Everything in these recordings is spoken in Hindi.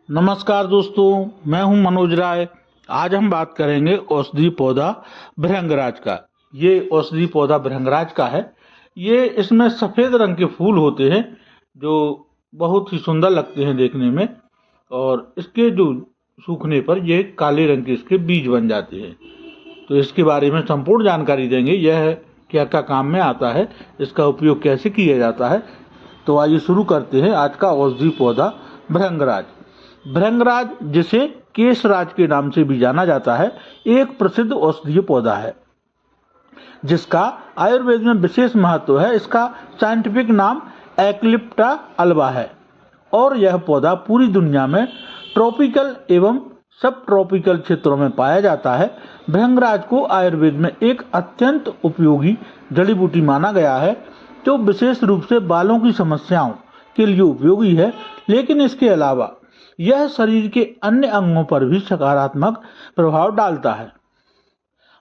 नमस्कार दोस्तों, मैं हूं मनोज राय। आज हम बात करेंगे औषधीय पौधा भृंगराज का। ये औषधीय पौधा भृंगराज का है। ये इसमें सफ़ेद रंग के फूल होते हैं जो बहुत ही सुंदर लगते हैं देखने में, और इसके जो सूखने पर ये काले रंग के इसके बीज बन जाते हैं। तो इसके बारे में संपूर्ण जानकारी देंगे। यह क्या क्या काम में आता है, इसका उपयोग कैसे किया जाता है। तो आइए शुरू करते हैं आज का औषधीय पौधा भृंगराज। भृंगराज, जिसे केशराज के नाम से भी जाना जाता है, एक प्रसिद्ध औषधीय पौधा है जिसका आयुर्वेद में विशेष महत्व है। इसका साइंटिफिक नाम एक्लिप्टा अल्बा है और यह पौधा पूरी दुनिया में ट्रॉपिकल एवं सब ट्रॉपिकल क्षेत्रों में पाया जाता है। भृंगराज को आयुर्वेद में एक अत्यंत उपयोगी जड़ी बूटी माना गया है जो विशेष रूप से बालों की समस्याओं के लिए उपयोगी है, लेकिन इसके अलावा यह शरीर के अन्य अंगों पर भी सकारात्मक प्रभाव डालता है।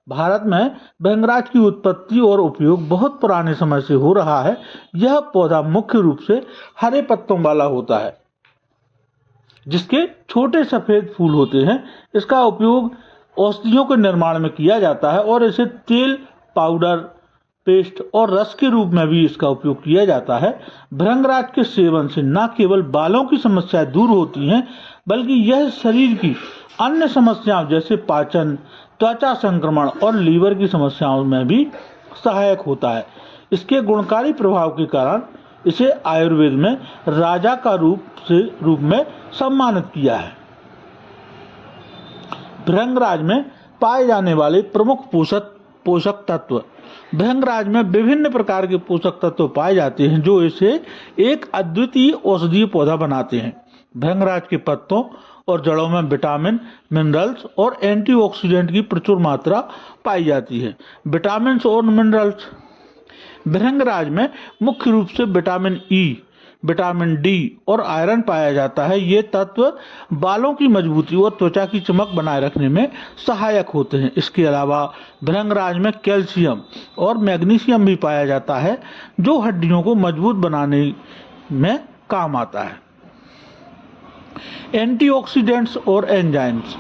भारत में भृंगराज की उत्पत्ति और उपयोग बहुत पुराने समय से हो रहा है। यह पौधा मुख्य रूप से हरे पत्तों वाला होता है जिसके छोटे सफेद फूल होते हैं। इसका उपयोग औषधियों के निर्माण में किया जाता है और इसे तेल, पाउडर, पेस्ट और रस के रूप में भी इसका उपयोग किया जाता है। भृंगराज के सेवन से न केवल बालों की समस्याएं दूर होती हैं, बल्कि यह शरीर की अन्य समस्याओं जैसे पाचन, त्वचा संक्रमण और लीवर की समस्याओं में भी सहायक होता है। इसके गुणकारी प्रभाव के कारण इसे आयुर्वेद में राजा का रूप में सम्मानित किया है। भृंगराज में पाए जाने वाले प्रमुख पोषक तत्व। भृंगराज में विभिन्न प्रकार के पोषक तत्व पाए जाते हैं जो इसे एक अद्वितीय औषधीय पौधा बनाते हैं। भृंगराज के पत्तों और जड़ों में विटामिन, मिनरल्स और एंटीऑक्सीडेंट की प्रचुर मात्रा पाई जाती है। विटामिन और मिनरल्स। भृंगराज में मुख्य रूप से विटामिन ई, विटामिन डी और आयरन पाया जाता है। ये तत्व बालों की मजबूती और त्वचा की चमक बनाए रखने में सहायक होते हैं। इसके अलावा भृंगराज में कैल्शियम और मैग्नीशियम भी पाया जाता है जो हड्डियों को मजबूत बनाने में काम आता है। एंटीऑक्सीडेंट्स और एंजाइम्स।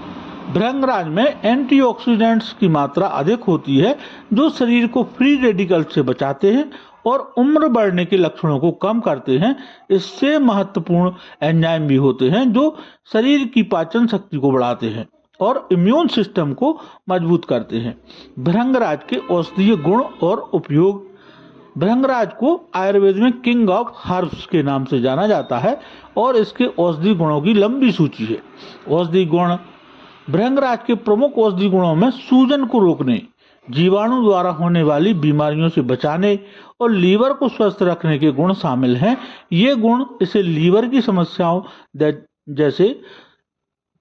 भृंगराज में एंटीऑक्सीडेंट्स की मात्रा अधिक होती है जो शरीर को फ्री रेडिकल से बचाते हैं और उम्र बढ़ने के लक्षणों को कम करते हैं। इससे महत्वपूर्ण एंजाइम भी होते हैं जो शरीर की पाचन शक्ति को बढ़ाते हैं और इम्यून सिस्टम को मजबूत करते हैं। भृंगराज के औषधीय गुण और उपयोग। भृंगराज को आयुर्वेद में किंग ऑफ हर्ब्स के नाम से जाना जाता है और इसके औषधीय गुणों की लंबी सूची है। औषधीय गुण। भृंगराज के प्रमुख औषधीय गुणों में सूजन को रोकने, जीवाणु द्वारा होने वाली बीमारियों से बचाने और लीवर को स्वस्थ रखने के गुण शामिल हैं। ये गुण इसे लीवर की समस्याओं जैसे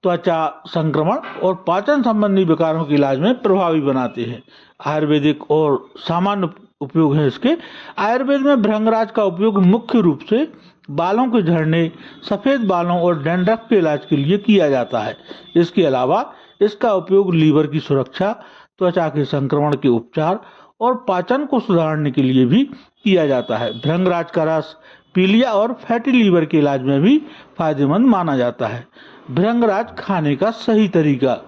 त्वचा संक्रमण और पाचन संबंधी विकारों के इलाज में प्रभावी बनाते हैं। आयुर्वेदिक और सामान्य उपयोग है इसके। आयुर्वेद में भृंगराज का उपयोग मुख्य रूप से बालों के झड़ने, सफेद बालों और डैंड्रफ के इलाज के लिए किया जाता है। इसके अलावा इसका उपयोग लीवर की सुरक्षा, त्वचा के संक्रमण के उपचार और पाचन को सुधारने के लिए भी किया जाता है। भृंगराज का रस पीलिया और फैटी लीवर के इलाज में भी फायदेमंद माना जाता है। भृंगराज खाने का सही तरीका।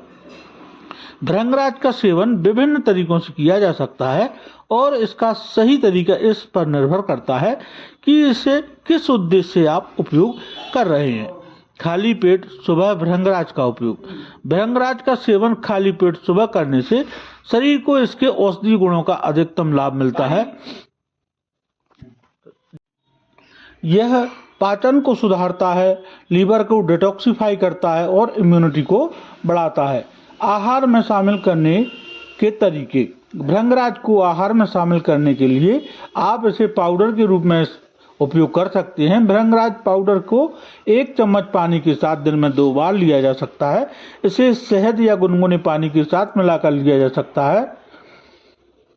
भृंगराज का सेवन विभिन्न तरीकों से किया जा सकता है और इसका सही तरीका इस पर निर्भर करता है कि इसे किस उद्देश्य से आप उपयोग कर रहे हैं। खाली पेट सुबह भृंगराज का उपयोग। भृंगराज का सेवन खाली पेट सुबह करने से शरीर को इसके औषधीय गुणों का अधिकतम लाभ मिलता है। यह पाचन को सुधारता है, लीवर को डिटॉक्सिफाई करता है और इम्यूनिटी को बढ़ाता है। आहार में शामिल करने के तरीके। भृंगराज को आहार में शामिल करने के लिए आप इसे पाउडर के रूप में उपयोग कर सकते हैं। भृंगराज पाउडर को 1 चम्मच पानी के साथ दिन में 2 बार लिया जा सकता है। इसे शहद या गुनगुने पानी के साथ मिलाकर लिया जा सकता है।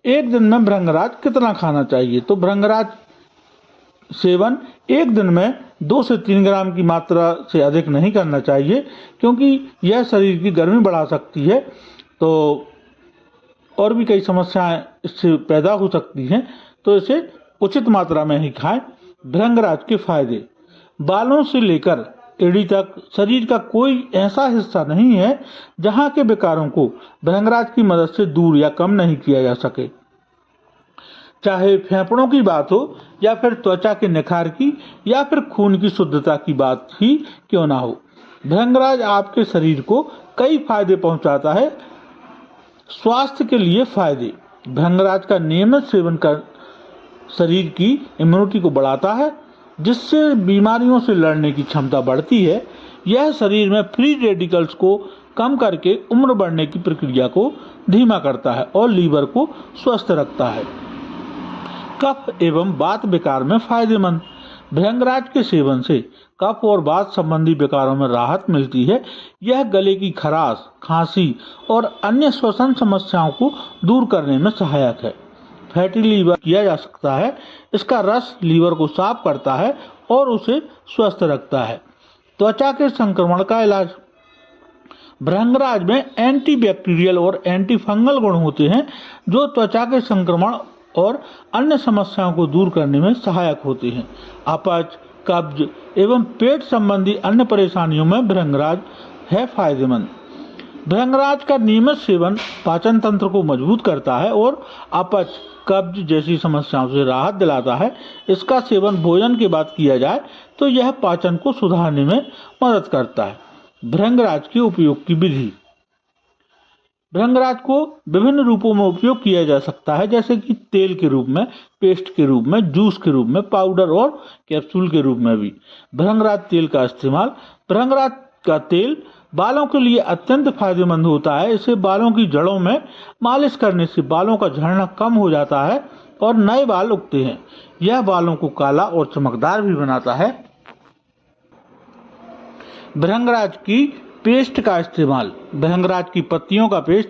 एक दिन में भृंगराज कितना खाना चाहिए? तो भृंगराज सेवन एक दिन में 2 से 3 ग्राम की मात्रा से अधिक नहीं करना चाहिए क्योंकि यह शरीर की गर्मी बढ़ा सकती है, तो और भी कई समस्याएं इससे पैदा हो सकती हैं, तो इसे उचित मात्रा में ही खाएं। भृंगराज के फायदे। बालों से लेकर एड़ी तक शरीर का कोई ऐसा हिस्सा नहीं है जहां के विकारों को भृंगराज की मदद से दूर या कम नहीं किया जा सके। चाहे फेफड़ों की बात हो या फिर त्वचा के निखार की या फिर खून की शुद्धता की बात ही क्यों ना हो, भृंगराज आपके शरीर को कई फायदे पहुंचाता है। स्वास्थ्य के लिए फायदे। भृंगराज का नियमित सेवन कर शरीर की इम्यूनिटी को बढ़ाता है, जिससे बीमारियों से लड़ने की क्षमता बढ़ती है। यह शरीर में फ्री रेडिकल्स को कम करके उम्र बढ़ने की प्रक्रिया को धीमा करता है और लीवर को स्वस्थ रखता है। कफ एवं वात विकार में फायदेमंद। भृंगराज के सेवन से कफ और वात संबंधी विकारों में राहत मिलती है। यह गले की खराश, खांसी और अन्य श्वसन समस्याओं को दूर करने में सहायक है। फैटी लीवर किया जा सकता है। इसका रस लीवर को साफ करता है और उसे स्वस्थ रखता है। त्वचा के संक्रमण का इलाज। भृंगराज में एंटीबैक्टीरियल और एंटी फंगल गुण होते हैं, जो त्वचा के संक्रमण और अन्य समस्याओं को दूर करने में सहायक होते हैं। अपच, कब्ज एवं पेट संबंधी अन्य परेशानियों में भृंगराज है फायदेमंद। भृंगराज का नियमित सेवन पाचन तंत्र को मजबूत करता है और अपच, कब्ज जैसी समस्याओं से राहत दिलाता है। इसका सेवन भोजन के बाद किया जाए तो यह पाचन को सुधारने में मदद करता है। भृंगराज के उपयोग की विधि। भृंगराज को विभिन्न रूपों में उपयोग किया जा सकता है, जैसे कि तेल के रूप में, पेस्ट के रूप में, जूस के रूप में, पाउडर और कैप्सूल के रूप में भी। भृंगराज तेल का इस्तेमाल। भृंगराज का तेल बालों के लिए अत्यंत फायदेमंद होता है। इसे बालों की जड़ों में मालिश करने से बालों का झड़ना कम हो जाता है और नए बाल उगते हैं। यह बालों को काला और चमकदार भी बनाता है। भृंगराज की पेस्ट का इस्तेमाल। भृंगराज की पत्तियों का पेस्ट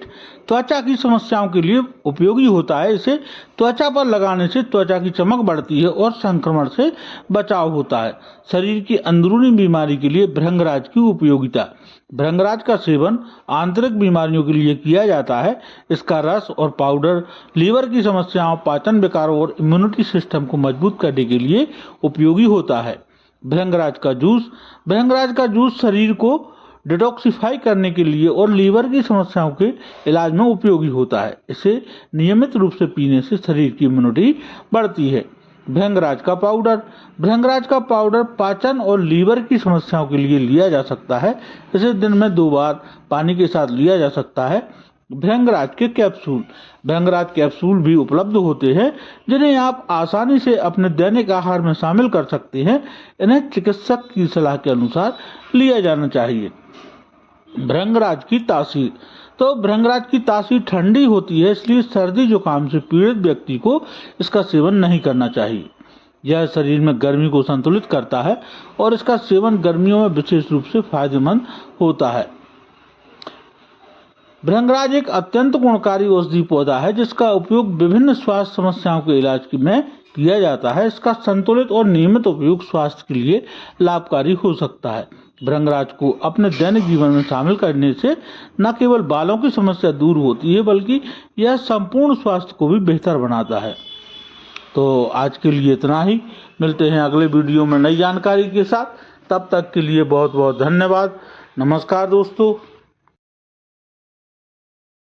त्वचा की समस्याओं के लिए उपयोगी होता है। इसे त्वचा पर लगाने से त्वचा की चमक बढ़ती है और संक्रमण से बचाव होता है। शरीर की अंदरूनी बीमारी के लिए भृंगराज की उपयोगिता। भृंगराज का सेवन आंतरिक बीमारियों के लिए किया जाता है। इसका रस और पाउडर लीवर की समस्याओं, पाचन विकारों और इम्यूनिटी सिस्टम को मजबूत करने के लिए उपयोगी होता है। भृंगराज का जूस। भृंगराज का जूस शरीर को डिटॉक्सिफाई करने के लिए और लीवर की समस्याओं के इलाज में उपयोगी होता है। इसे नियमित रूप से पीने से शरीर की इम्यूनिटी बढ़ती है। भृंगराज का पाउडर। भृंगराज का पाउडर पाचन और लीवर की समस्याओं के लिए लिया जा सकता है। इसे दिन में 2 बार पानी के साथ लिया जा सकता है। भृंगराज के कैप्सूल। भृंगराज कैप्सूल भी उपलब्ध होते हैं, जिन्हें आप आसानी से अपने दैनिक आहार में शामिल कर सकते हैं। इन्हें चिकित्सक की सलाह के अनुसार लिया जाना चाहिए। भृंगराज की तासीर। तो भृंगराज की तासीर ठंडी होती है, इसलिए सर्दी जुकाम से पीड़ित व्यक्ति को इसका सेवन नहीं करना चाहिए। यह शरीर में गर्मी को संतुलित करता है और इसका सेवन गर्मियों में विशेष रूप से फायदेमंद होता है। भृंगराज एक अत्यंत गुणकारी औषधि पौधा है, जिसका उपयोग विभिन्न स्वास्थ्य समस्याओं के इलाज में किया जाता है। इसका संतुलित और नियमित उपयोग स्वास्थ्य के लिए लाभकारी हो सकता है। भृंगराज को अपने दैनिक जीवन में शामिल करने से न केवल बालों की समस्या दूर होती है, बल्कि यह संपूर्ण स्वास्थ्य को भी बेहतर बनाता है। तो आज के लिए इतना ही। मिलते हैं अगले वीडियो में नई जानकारी के साथ। तब तक के लिए बहुत बहुत धन्यवाद। नमस्कार दोस्तों।